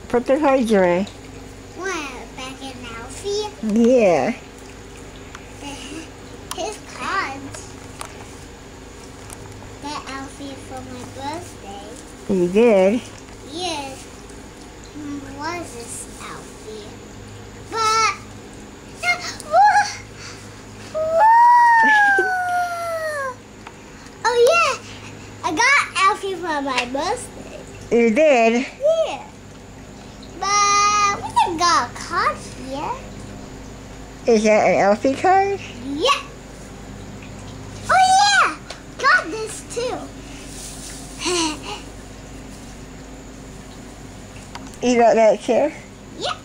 Put the cards away. What? Back in Alfie? Yeah. His cards. That Alfie for my birthday. You did. Yes. Was this Alfie? But oh yeah, I got Alfie for my birthday. You did? Yeah. But we didn't got a card here. Is that an Elfie card? Yeah. Oh yeah, got this too. You got that too? Yeah.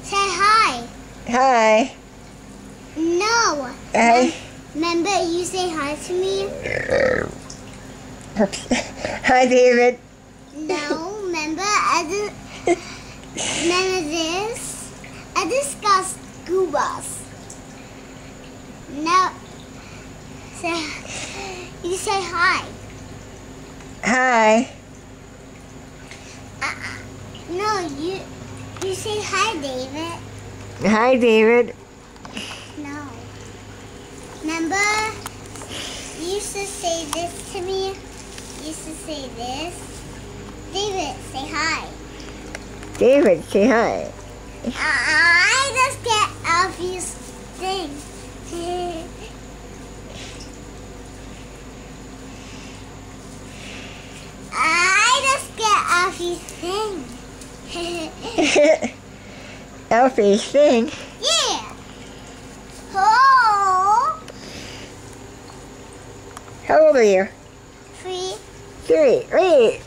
Say hi. Hi. No. Hi. Remember you say hi to me? Hi, David. No, remember remember this? I just got scubas. Now, you say hi. Hi. No, you say hi, David. Hi, David. No. Remember, you used to say this to me. You used to say this. David, say hi. David, say hi. I just get Alfie's thing. I just get Alfie's thing. Elfie's thing. Yeah. Oh. How old are you? 3. 3. Wait.